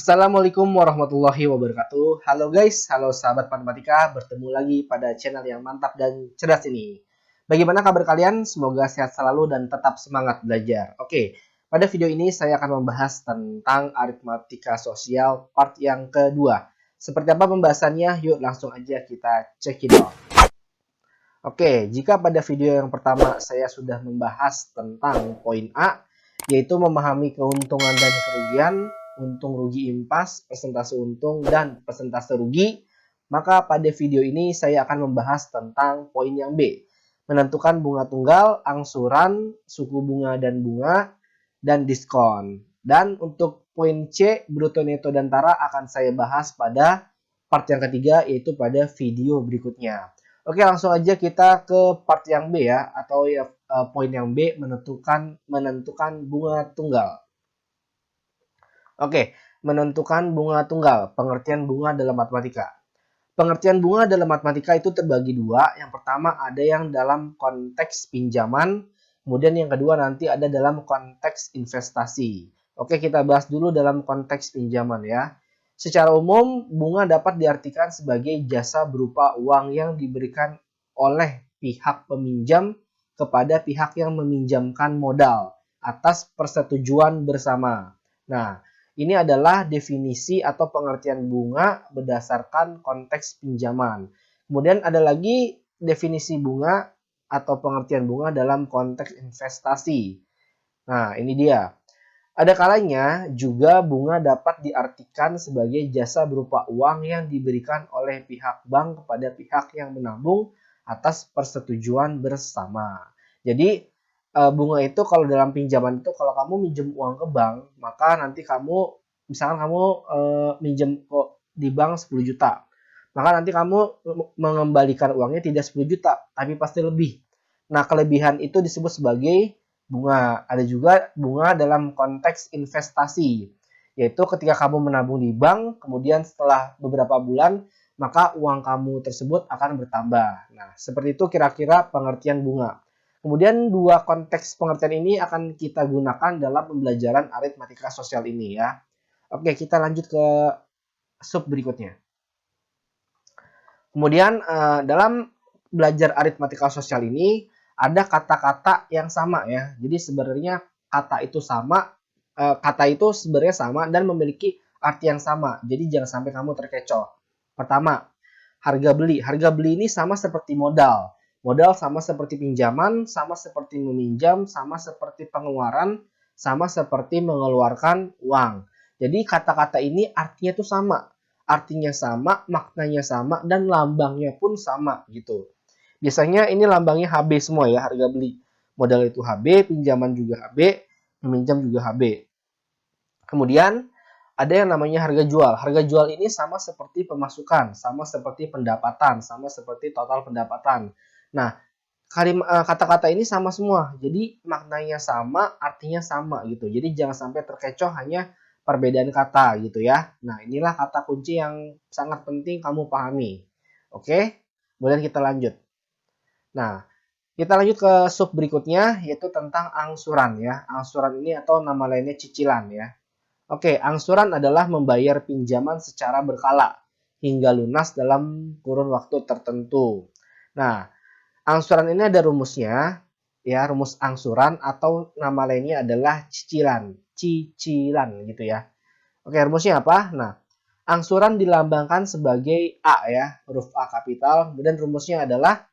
Assalamualaikum warahmatullahi wabarakatuh. Halo guys, halo sahabat matematika, bertemu lagi pada channel yang mantap dan cerdas ini. Bagaimana kabar kalian? Semoga sehat selalu dan tetap semangat belajar. Oke, pada video ini saya akan membahas tentang aritmatika sosial part yang kedua. Seperti apa pembahasannya? Yuk langsung aja kita check it out. Oke, jika pada video yang pertama saya sudah membahas tentang poin A, yaitu memahami keuntungan dan kerugian, untung rugi impas, persentase untung, dan persentase rugi, maka pada video ini saya akan membahas tentang poin yang B, menentukan bunga tunggal, angsuran, suku bunga, dan diskon. Dan untuk poin C, bruto, neto, dan tara akan saya bahas pada part yang ketiga, yaitu pada video berikutnya. Oke, langsung aja kita ke part yang B ya, atau ya poin yang B, menentukan bunga tunggal. Oke, menentukan bunga tunggal, pengertian bunga dalam matematika. Pengertian bunga dalam matematika itu terbagi dua. Yang pertama ada yang dalam konteks pinjaman, kemudian yang kedua nanti ada dalam konteks investasi. Oke, kita bahas dulu dalam konteks pinjaman ya. Secara umum, bunga dapat diartikan sebagai jasa berupa uang yang diberikan oleh pihak peminjam kepada pihak yang meminjamkan modal atas persetujuan bersama. Nah, ini adalah definisi atau pengertian bunga berdasarkan konteks pinjaman. Kemudian ada lagi definisi bunga atau pengertian bunga dalam konteks investasi. Nah, ini dia. Ada kalanya juga bunga dapat diartikan sebagai jasa berupa uang yang diberikan oleh pihak bank kepada pihak yang menabung atas persetujuan bersama. Jadi bunga itu kalau dalam pinjaman itu kalau kamu minjem uang ke bank, maka nanti kamu misalkan kamu minjem di bank 10 juta. Maka nanti kamu mengembalikan uangnya tidak 10 juta, tapi pasti lebih. Nah, kelebihan itu disebut sebagai bunga. Ada juga bunga dalam konteks investasi, yaitu ketika kamu menabung di bank, kemudian setelah beberapa bulan, maka uang kamu tersebut akan bertambah. Nah, seperti itu kira-kira pengertian bunga. Kemudian dua konteks pengertian ini akan kita gunakan dalam pembelajaran aritmatika sosial ini ya. Oke, kita lanjut ke sub berikutnya. Kemudian dalam belajar aritmatika sosial ini ada kata-kata yang sama ya. Jadi sebenarnya kata itu sebenarnya sama dan memiliki arti yang sama. Jadi jangan sampai kamu terkecoh. Pertama, harga beli. Harga beli ini sama seperti modal. Modal sama seperti pinjaman, sama seperti meminjam, sama seperti pengeluaran, sama seperti mengeluarkan uang. Jadi kata-kata ini artinya tuh sama. Artinya sama, maknanya sama, dan lambangnya pun sama gitu. Biasanya ini lambangnya HB semua ya, harga beli. Modal itu HB, pinjaman juga HB, meminjam juga HB. Kemudian ada yang namanya harga jual. Harga jual ini sama seperti pemasukan, sama seperti pendapatan, sama seperti total pendapatan. Nah, kata-kata ini sama semua. Jadi maknanya sama, artinya sama gitu. Jadi jangan sampai terkecoh hanya perbedaan kata gitu ya. Nah, inilah kata kunci yang sangat penting kamu pahami. Oke? Kemudian kita lanjut. Nah, kita lanjut ke sub berikutnya yaitu tentang angsuran ya. Angsuran ini atau nama lainnya cicilan ya. Oke, angsuran adalah membayar pinjaman secara berkala hingga lunas dalam kurun waktu tertentu. Nah, angsuran ini ada rumusnya, ya, rumus angsuran atau nama lainnya adalah cicilan. Cicilan gitu ya. Oke, rumusnya apa? Nah, angsuran dilambangkan sebagai A ya, huruf A kapital. Kemudian rumusnya adalah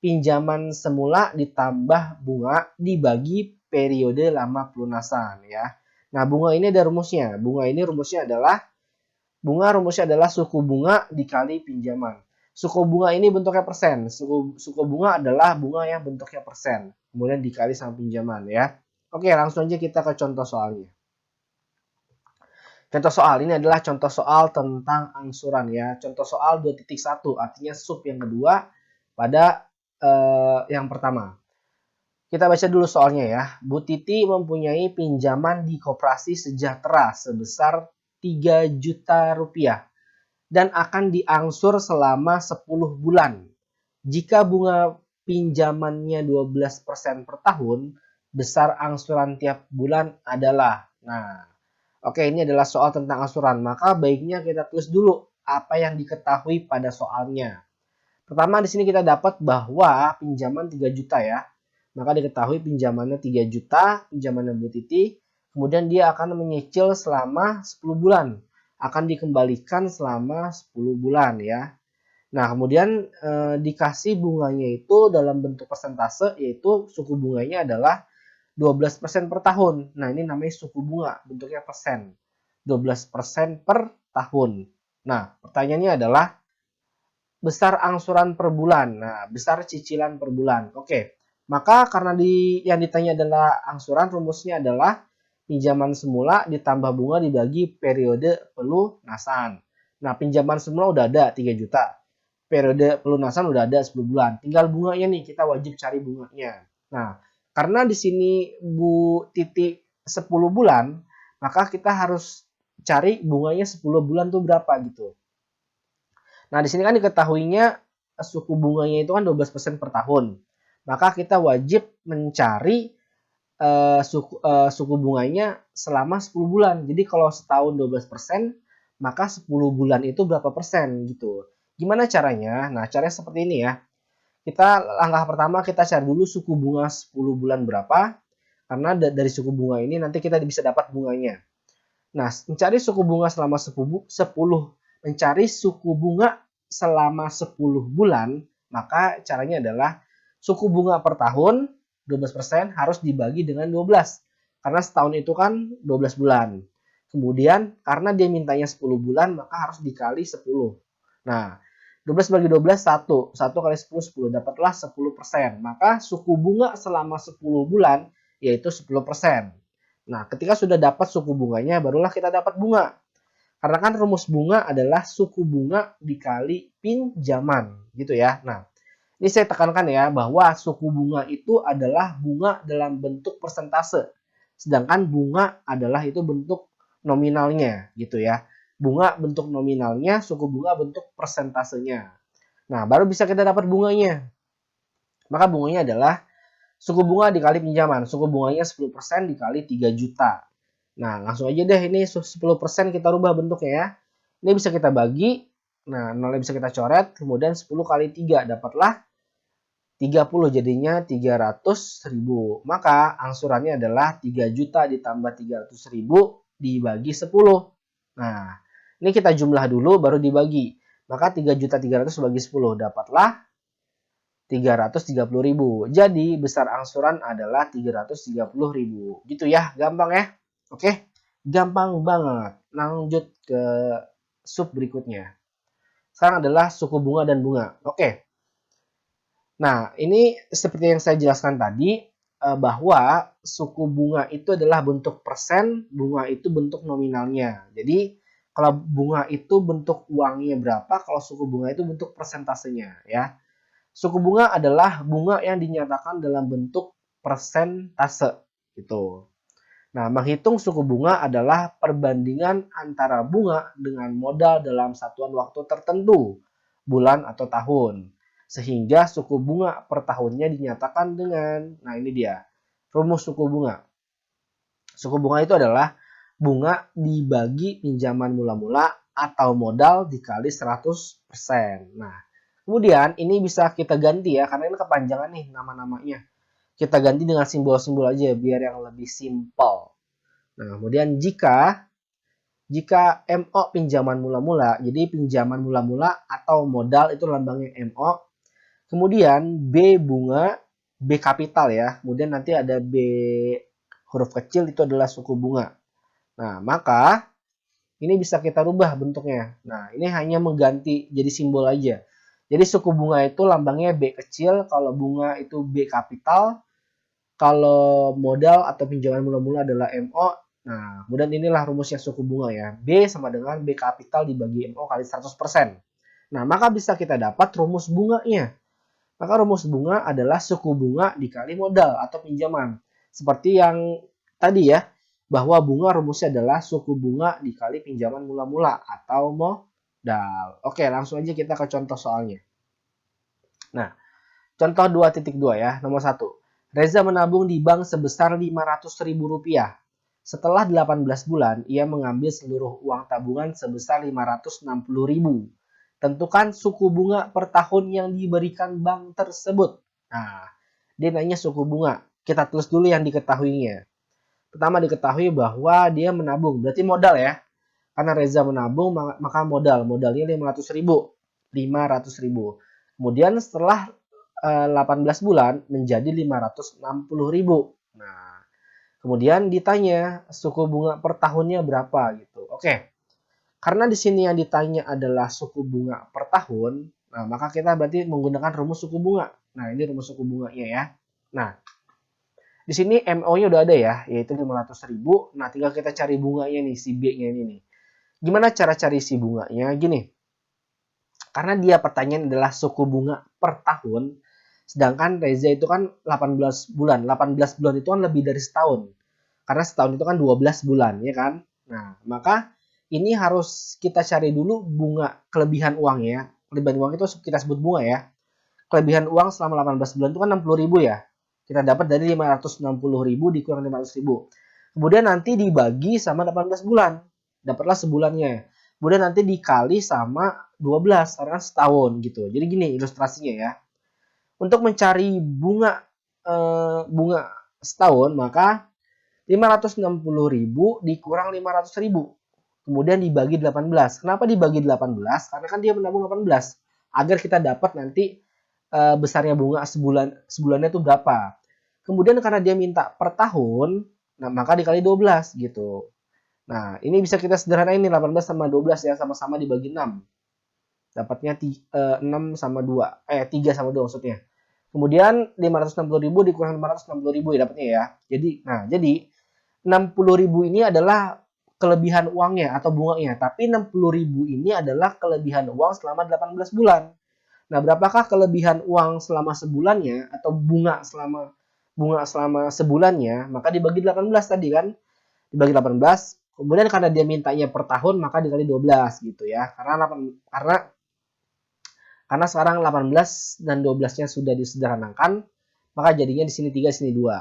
pinjaman semula ditambah bunga dibagi periode lama pelunasan ya. Nah, bunga ini ada rumusnya. Rumusnya adalah suku bunga dikali pinjaman. Suku bunga ini bentuknya persen. Suku bunga adalah bunga yang bentuknya persen. Kemudian dikali sama pinjaman ya. Oke, langsung aja kita ke contoh soalnya. Contoh soal ini adalah contoh soal tentang angsuran ya. Contoh soal 2.1 artinya sub yang kedua pada yang pertama. Kita baca dulu soalnya ya. Bu Titi mempunyai pinjaman di Koperasi Sejahtera sebesar 3 juta rupiah dan akan diangsur selama 10 bulan. Jika bunga pinjamannya 12% per tahun, besar angsuran tiap bulan adalah. Nah, Oke, ini adalah soal tentang angsuran. Maka baiknya kita tulis dulu apa yang diketahui pada soalnya. Pertama di sini kita dapat bahwa pinjaman 3 juta ya. Maka diketahui pinjamannya 3 juta, pinjamannya Bu Titi. Kemudian dia akan menyicil selama 10 bulan. Akan dikembalikan selama 10 bulan ya. Nah, kemudian dikasih bunganya itu dalam bentuk persentase, yaitu suku bunganya adalah 12% per tahun. Nah, ini namanya suku bunga, bentuknya persen. 12% per tahun. Nah, pertanyaannya adalah besar angsuran per bulan. Nah, besar cicilan per bulan. Oke. Maka karena yang ditanya adalah angsuran, rumusnya adalah pinjaman semula ditambah bunga dibagi periode pelunasan. Nah, pinjaman semula udah ada 3 juta. Periode pelunasan udah ada 10 bulan. Tinggal bunganya nih, kita wajib cari bunganya. Nah, karena di sini Bu Titi 10 bulan, maka kita harus cari bunganya 10 bulan tuh berapa gitu. Nah, di sini kan diketahuinya suku bunganya itu kan 12% per tahun. Maka kita wajib mencari suku bunganya selama 10 bulan. Jadi kalau setahun 12%, maka 10 bulan itu berapa persen gitu. Gimana caranya? Nah, caranya seperti ini ya. Langkah pertama kita cari dulu suku bunga 10 bulan berapa. Karena dari suku bunga ini nanti kita bisa dapat bunganya. Nah, mencari suku bunga selama 10 mencari suku bunga selama 10 bulan, maka caranya adalah suku bunga per tahun 12% harus dibagi dengan 12. Karena setahun itu kan 12 bulan. Kemudian karena dia mintanya 10 bulan, maka harus dikali 10. Nah, 12 bagi 12 1. 1 kali 10 10. Dapatlah 10%. Maka suku bunga selama 10 bulan yaitu 10%. Nah, ketika sudah dapat suku bunganya, barulah kita dapat bunga. Karena kan rumus bunga adalah suku bunga dikali pinjaman, gitu ya. Nah, ini saya tekankan ya, bahwa suku bunga itu adalah bunga dalam bentuk persentase. Sedangkan bunga adalah itu bentuk nominalnya, gitu ya. Bunga bentuk nominalnya, suku bunga bentuk persentasenya. Nah, baru bisa kita dapat bunganya. Maka bunganya adalah suku bunga dikali pinjaman. Suku bunganya 10% dikali 3 juta. Nah, langsung aja deh ini 10% kita rubah bentuknya ya. Ini bisa kita bagi. Nah, nolnya bisa kita coret. Kemudian 10 kali 3 dapatlah 30, jadinya 300.000. Maka angsurannya adalah 3 juta ditambah 300.000 dibagi 10. Nah, ini kita jumlah dulu baru dibagi. Maka 3.300.000 bagi 10 dapatlah 330.000. Jadi besar angsuran adalah 330.000. Gitu ya, gampang ya. Oke, gampang banget. Lanjut ke sub berikutnya. Sekarang adalah suku bunga dan bunga. Oke. Nah, ini seperti yang saya jelaskan tadi, bahwa suku bunga itu adalah bentuk persen, bunga itu bentuk nominalnya. Jadi, kalau bunga itu bentuk uangnya berapa, kalau suku bunga itu bentuk persentasenya ya. Suku bunga adalah bunga yang dinyatakan dalam bentuk persentase gitu. Nah, menghitung suku bunga adalah perbandingan antara bunga dengan modal dalam satuan waktu tertentu, bulan atau tahun. Sehingga suku bunga per tahunnya dinyatakan dengan, nah ini dia, rumus suku bunga. Suku bunga itu adalah bunga dibagi pinjaman mula-mula atau modal dikali 100%. Nah, kemudian ini bisa kita ganti ya, karena ini kepanjangan nih nama-namanya. Kita ganti dengan simbol-simbol aja biar yang lebih simpel. Nah, kemudian jika MO pinjaman mula-mula, jadi pinjaman mula-mula atau modal itu lambangnya MO. Kemudian B bunga, B kapital ya. Kemudian nanti ada B huruf kecil itu adalah suku bunga. Nah, maka ini bisa kita rubah bentuknya. Nah, ini hanya mengganti jadi simbol aja. Jadi suku bunga itu lambangnya B kecil, kalau bunga itu B kapital, kalau modal atau pinjaman mula-mula adalah MO. Nah, kemudian inilah rumusnya suku bunga ya. B sama dengan B kapital dibagi MO kali 100%. Nah, maka bisa kita dapat rumus bunganya. Maka rumus bunga adalah suku bunga dikali modal atau pinjaman. Seperti yang tadi ya, bahwa bunga rumusnya adalah suku bunga dikali pinjaman mula-mula atau modal. Oke, langsung aja kita ke contoh soalnya. Nah, contoh 2.2 ya, nomor 1. Reza menabung di bank sebesar Rp500.000. Setelah 18 bulan, ia mengambil seluruh uang tabungan sebesar 560.000. Tentukan suku bunga per tahun yang diberikan bank tersebut. Nah, dia nanya suku bunga. Kita tulis dulu yang diketahuinya. Pertama diketahui bahwa dia menabung, berarti modal ya. Karena Reza menabung, maka modalnya 500.000. 500.000. Kemudian setelah 18 bulan menjadi 560.000. Nah, kemudian ditanya suku bunga per tahunnya berapa gitu. Oke. Karena di sini yang ditanya adalah suku bunga per tahun, nah maka kita berarti menggunakan rumus suku bunga. Nah, ini rumus suku bunganya ya. Nah, di sini MO-nya udah ada ya, yaitu 500.000. Nah, tinggal kita cari bunganya nih, si B-nya ini nih. Gimana cara cari si bunganya? Gini, karena dia pertanyaan adalah suku bunga per tahun, sedangkan Reza itu kan 18 bulan. 18 bulan itu kan lebih dari setahun. Karena setahun itu kan 12 bulan, ya kan? Nah, maka ini harus kita cari dulu bunga kelebihan uang ya. Kelebihan uang itu kita sebut bunga ya. Kelebihan uang selama 18 bulan itu kan 60.000 ya. Kita dapat dari 560.000 dikurang 500.000. Kemudian nanti dibagi sama 18 bulan. Dapatlah sebulannya. Kemudian nanti dikali sama 12 karena kan setahun gitu. Jadi gini ilustrasinya ya. Untuk mencari bunga setahun maka 560.000 dikurang 500.000. Kemudian dibagi 18. Kenapa dibagi 18? Karena kan dia menabung 18. Agar kita dapat nanti besarnya bunga sebulannya itu berapa. Kemudian karena dia minta per tahun, nah maka dikali 12 gitu. Nah, ini bisa kita sederhanain nih 18 sama 12 ya, sama-sama dibagi 6. Dapatnya 6 sama 2. 3 sama 2 maksudnya. Kemudian 560.000 dikurang 560.000 ya dapatnya ya. Jadi 60.000 ini adalah kelebihan uangnya atau bunganya, tapi 60.000 ini adalah kelebihan uang selama 18 bulan. Nah, berapakah kelebihan uang selama sebulannya atau bunga selama sebulannya? Maka dibagi 18 tadi kan. Dibagi 18. Kemudian karena dia mintanya per tahun maka dikali 12 gitu ya. Karena sekarang 18 dan 12-nya sudah disederhanakan, maka jadinya di sini 3, di sini 2.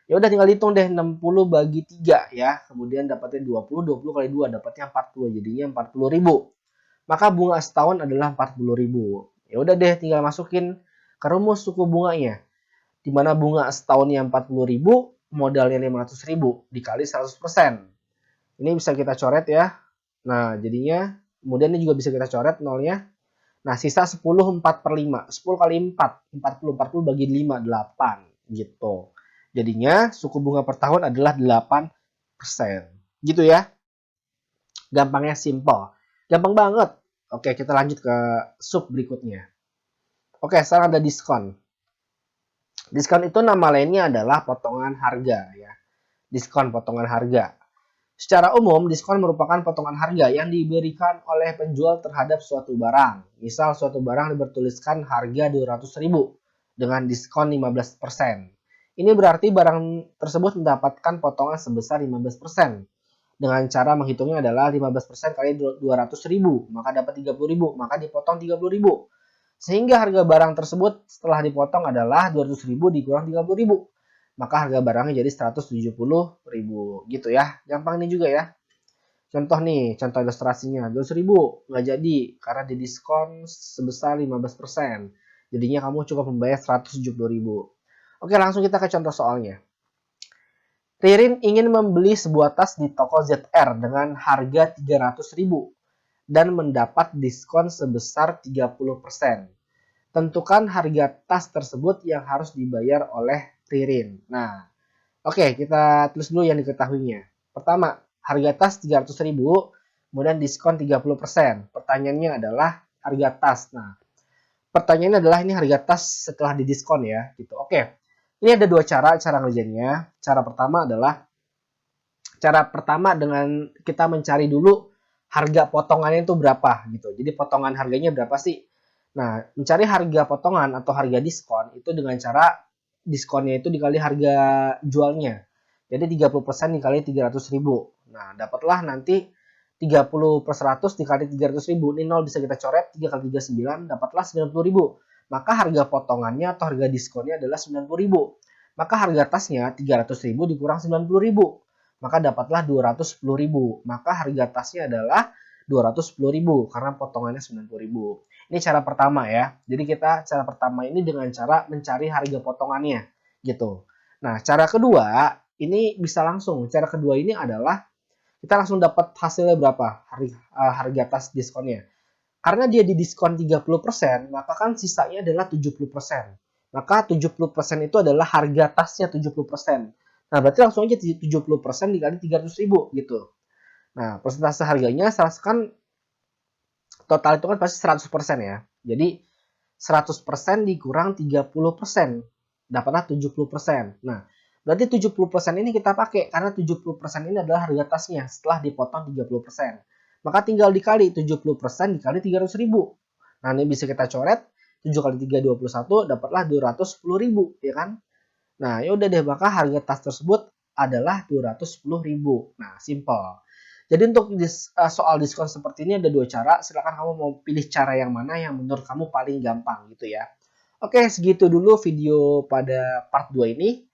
Ya udah tinggal hitung deh 60 bagi 3 ya. Kemudian dapatnya 20 kali 2 dapatnya 40. Jadinya 40.000. Maka bunga setahun adalah 40.000. Ya udah deh tinggal masukin ke rumus suku bunganya. Di mana bunga setahunnya 40.000, modalnya 500.000 dikali 100%. Ini bisa kita coret ya. Nah, jadinya kemudian ini juga bisa kita coret nolnya. Nah, sisa 10 4 per 5. 10 kali 4. 40 bagi 5, 8 gitu. Jadinya suku bunga per tahun adalah 8%. Gitu ya. Gampangnya simple. Gampang banget. Oke, kita lanjut ke sub berikutnya. Oke, sekarang ada diskon. Diskon itu nama lainnya adalah potongan harga ya. Diskon potongan harga. Secara umum, diskon merupakan potongan harga yang diberikan oleh penjual terhadap suatu barang. Misal suatu barang bertuliskan harga 200.000 dengan diskon 15%. Ini berarti barang tersebut mendapatkan potongan sebesar 15%. Dengan cara menghitungnya adalah 15% kali 200.000, maka dapat 30.000, maka dipotong 30.000. Sehingga harga barang tersebut setelah dipotong adalah 200.000 dikurang 30.000. Maka harga barangnya jadi 170.000 gitu ya. Gampang nih juga ya. Contoh nih, contoh ilustrasinya. 200.000 nggak jadi karena didiskon sebesar 15%. Jadinya kamu cukup membayar 170.000. Oke, langsung kita ke contoh soalnya. Ririn ingin membeli sebuah tas di toko ZR dengan harga 300.000 dan mendapat diskon sebesar 30%. Tentukan harga tas tersebut yang harus dibayar oleh Ririn. Nah, oke, kita tulis dulu yang diketahuinya. Pertama, harga tas 300.000, kemudian diskon 30%. Pertanyaannya adalah harga tas. Nah, pertanyaannya adalah ini harga tas setelah didiskon ya, gitu. Oke. Ini ada dua cara ngerjainnya. Cara pertama dengan kita mencari dulu harga potongannya itu berapa gitu. Jadi potongan harganya berapa sih? Nah, mencari harga potongan atau harga diskon itu dengan cara diskonnya itu dikali harga jualnya. Jadi 30% dikali 300.000. Nah, dapatlah nanti 30 per 100 dikali 300.000. Ini 0 bisa kita coret. 3 kali 3, 9. Dapatlah 90.000. Maka harga potongannya atau harga diskonnya adalah 90.000. Maka harga tasnya 300.000 dikurang 90.000. maka dapatlah 210.000. Maka harga tasnya adalah 210.000 karena potongannya 90.000. Ini cara pertama ya. Jadi cara pertama ini dengan cara mencari harga potongannya gitu. Nah, cara kedua ini bisa langsung. Cara kedua ini adalah kita langsung dapat hasilnya berapa? Harga tas diskonnya. Karena dia didiskon 30%, maka kan sisanya adalah 70%. Maka 70% itu adalah harga tasnya 70%. Nah, berarti langsung aja 70% dikali 300.000 gitu. Nah, persentase harganya kan total itu kan pasti 100% ya. Jadi 100% dikurang 30%, dapatlah 70%. Nah, berarti 70% ini kita pakai karena 70% ini adalah harga tasnya setelah dipotong 30%. Maka tinggal dikali 70% dikali 300.000. Nah, ini bisa kita coret 7 kali 3 21 dapatlah 210.000 ya kan? Nah, ya udah deh, maka harga tas tersebut adalah 210.000. Nah, simple. Jadi untuk soal diskon seperti ini ada dua cara. Silakan kamu mau pilih cara yang mana yang menurut kamu paling gampang gitu ya. Oke, segitu dulu video pada part 2 ini.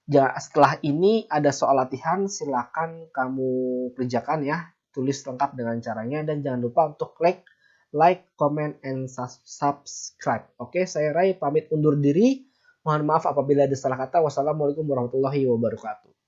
Ya, setelah ini ada soal latihan, silakan kamu kerjakan ya. Tulis lengkap dengan caranya dan jangan lupa untuk like, comment, and subscribe. Oke, saya Rai pamit undur diri. Mohon maaf apabila ada salah kata. Wassalamualaikum warahmatullahi wabarakatuh.